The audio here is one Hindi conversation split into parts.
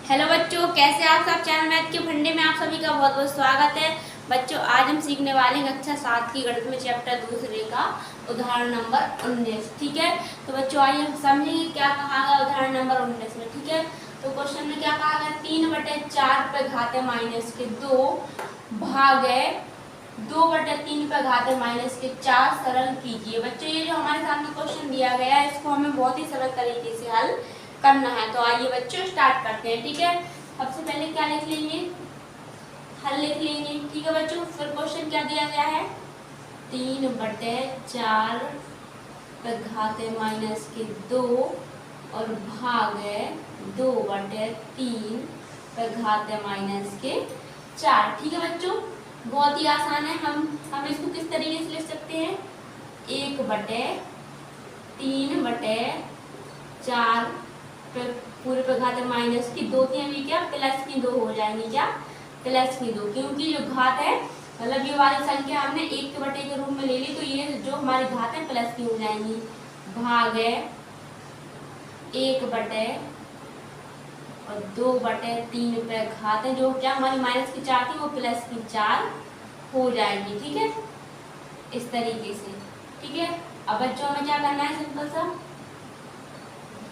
हेलो बच्चों, कैसे आप सब। चैनल मैथ के फंडे में आप सभी का बहुत बहुत स्वागत है। बच्चों, आज हम सीखने वाले हैं कक्षा 7 की गणित में चैप्टर दूसरे का उदाहरण नंबर 19। ठीक है, तो बच्चों आइए हम समझेंगे क्या कहा गया उदाहरण नंबर 19 में। ठीक है, तो क्वेश्चन में क्या कहा गया, 3/4 पे घाते माइनस के 2 भागे 2/3 पे घाते माइनस के 4 सरल कीजिए। बच्चों, ये जो हमारे सामने क्वेश्चन दिया गया है इसको हमें बहुत ही सरल तरीके से हल करना है। तो आइए बच्चों स्टार्ट करते हैं। ठीक है, सबसे पहले क्या लिख लेंगे, हल लिख लेंगे। ठीक है बच्चों, फिर क्वेश्चन क्या दिया गया है, 3/4 पे घाते माइनस के 2 और भागे 2/3 पे घाते माइनस के 4। ठीक है बच्चों, बहुत ही आसान है। हम इसको किस तरीके से लिख सकते हैं, 1/3/4 पूरे पे घात है माइनस की 2 थी, अभी क्या प्लस की 2 हो जाएंगी, क्या प्लस की 2, क्योंकि जो घात है मतलब ये वाली संख्या हमने 1/2 के रूप में ले ली, तो ये जो हमारी घात है प्लस की हो जाएंगी। भागे 1/2 और 2/3 पे घात है, जो क्या हमारी माइनस की 4 थी वो प्लस की 4 हो जाएगी। ठीक है, इस तरीके से। ठीक है, अब बच्चों में क्या करना है, सिंपल सा,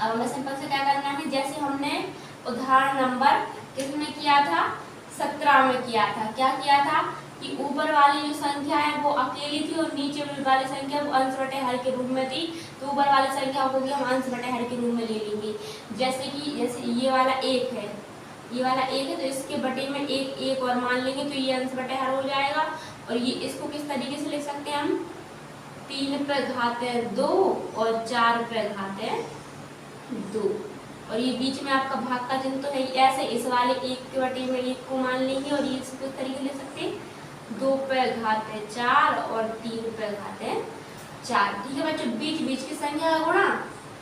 अब हमें सिंपल से क्या करना है, जैसे हमने उदाहरण नंबर किसमें किया था, 17 में किया था। क्या किया था कि ऊपर वाली जो संख्या है वो अकेली थी और नीचे वाली संख्या वो अंश बटे हर के रूप में थी, तो ऊपर वाली संख्या को भी हम अंश बटे हर के रूप में ले लेंगे। जैसे ये वाला 1 है, ये वाला 1 है, तो इसके बटे में एक और मान लेंगे, तो ये अंश बटे हर हो जाएगा। और ये इसको किस तरीके से लिख सकते हैं हम, 3 पे घाते 2 और 4 पे घाते 2, और ये बीच में आपका भाग का चिन्ह तो है, ऐसे इस वाले 1/1 में 1 को मान लेंगे और ये इसको इस तरीके ले सकते हैं, 2 पे घाते 4 और 3 पे घाते 4। ठीक है बच्चों, बीच बीच की संख्या का गुणा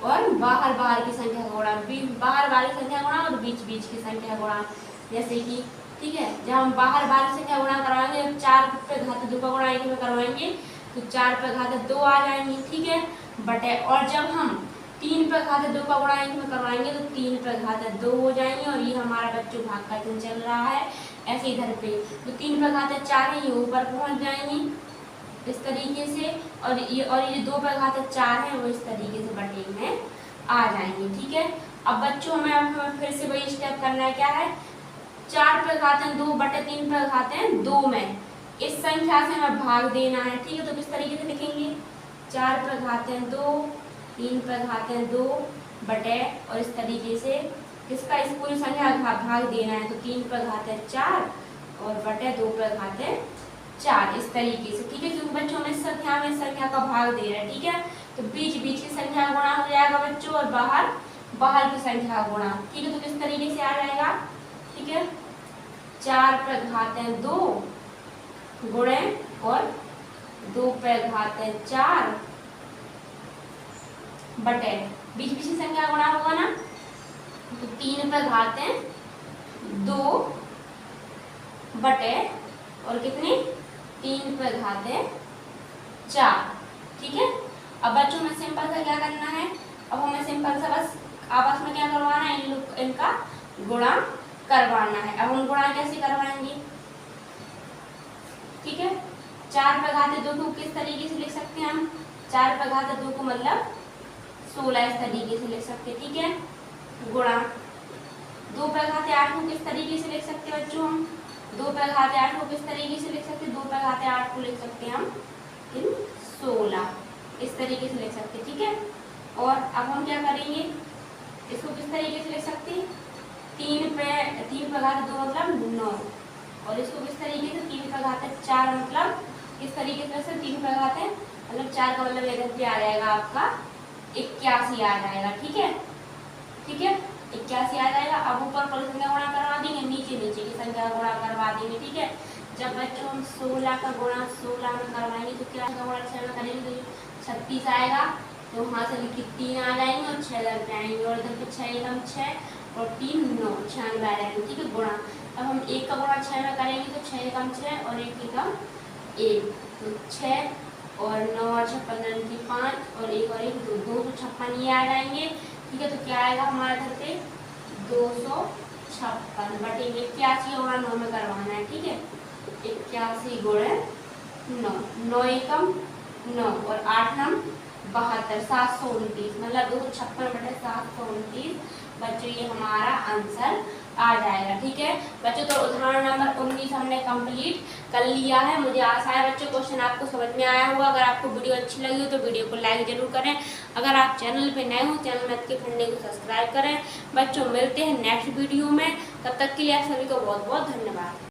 और बाहर बाहर की संख्या का गुणा, बाहर वाली संख्या गुणा और बीच बीच की संख्या गुणा। जैसे कि ठीक है, जब हम बाहर बाहर संख्या गुणा करवाएंगे, 4 पे घाते 2 का गुणा 1 में करवाएंगे तो 4 पे घाते 2 आ जाएंगे। ठीक है बटे, और जब हम 3 पे घाते 2 का गुणा 1 में करवाएंगे तो 3 पे घाते 2 हो जाएंगे, और ये हमारा बच्चों भाग का चिन्ह चल रहा है ऐसे इधर पे, तो 3 पे घाते 4 है, ये ऊपर पहुंच जाएंगी इस तरीके से, और ये 2 पे घाते 4 है वो इस तरीके से बटे में आ जाएंगे। ठीक है, अब बच्चों हमें फिर से वही स्टेप करना है, क्या है, 4 पे घाते 2 बटे 3 पे घाते 2 में इस संख्या से हमें भाग देना है। ठीक है, तो किस तरीके से लिखेंगे, 4 पे घाते 2 3 पे घाते 2 बटे, और इस तरीके से इसका इस पूरी संख्या का भाग देना है, तो 3 पे घाते 4 और बटे 2 पे घाते 4 इस तरीके से। ठीक है, क्योंकि बच्चों में इस संख्या का भाग दे रहा है। ठीक है, तो बीच बीच की संख्या का गुणा हो जाएगा बच्चों, और बाहर बाहर की संख्या का गुणा। ठीक है, तो किस तरीके से आ जाएगा, ठीक है, 4 पे घाते 2 गुणे और 2 पे घाते 4 बटे, बीच बीच की संख्या गुणा होगा ना, तो 3 पे घाते 2 बटे और कितने, 3 पे घाते 4। ठीक है, अब बच्चों में सिंपल सा क्या करना है, अब हमें सिंपल सा बस आपस में क्या करवाना है, इनका गुणा करवाना है। अब हम गुणा कैसे करवाएंगे, ठीक है, 4 पे घाते 2 को किस तरीके से लिख सकते हैं हम, 4 पे घाते 2 को मतलब 16 इस तरीके से लिख सकते हैं। ठीक है, गुणा 2 पे घाते 8 को किस तरीके से लिख सकते हैं बच्चों, हम 2 पे घाते 8 को किस तरीके से लिख सकते हैं, 2 पे घाते 8 को लिख सकते हैं हम 16 इस तरीके से लिख सकते हैं। ठीक है, और अब हम क्या करेंगे, इसको किस तरीके से लिख सकते हैं, 3 पे घाते 2 मतलब 9, और इसको किस तरीके से 3 पे घाते 4 मतलब किस तरीके से 3 पे घाते मतलब 4 का मतलब इधर पे आ जाएगा आपका 81 आ जाएगा। ठीक है, ठीक है, 81 आ जाएगा। अब ऊपर पर संख्या गुणा करवा देंगे, नीचे नीचे की संख्या गुणा करवा देंगे। ठीक है, जब बच्चों हम 16 का गुणा 16 में करवाएंगे तो क्या गुणा 6 में करेंगे तो 36 आएगा, तो वहाँ से लिखिए 3 आ जाएंगे और 6 लग जाएंगे, और इधर पे 6 एकम 6 और 3 9 96 आ जाएंगे। ठीक है, गुणा अब हम 1 का गुणा 6 में करेंगे तो 6 एकम 6 और 1 एकम 1, तो 6 और 9 और 6 15 की 5 और 1 और 1 256 ये आ जाएंगे। ठीक है, तो क्या आएगा हमारे घर पे 256 56 बटे 81 हमारा 9 में करवाना है, ठीक है। 81 गुणे 9, 9 एकम 9 और 8 नम 72, 729, मतलब 256 बटे 729 बच्चों ये हमारा आंसर आ जाएगा, ठीक है बच्चों। तो उदाहरण नंबर 19 हमने कंप्लीट कर लिया है। मुझे आशा है बच्चों क्वेश्चन आपको समझ में आया होगा। अगर आपको वीडियो अच्छी लगी हो तो वीडियो को लाइक जरूर करें। अगर आप चैनल पे नए हो, चैनल मैथ के फंडे को सब्सक्राइब करें। बच्चों मिलते हैं नेक्स्ट वीडियो में, तब तक के लिए आप सभी को बहुत बहुत धन्यवाद।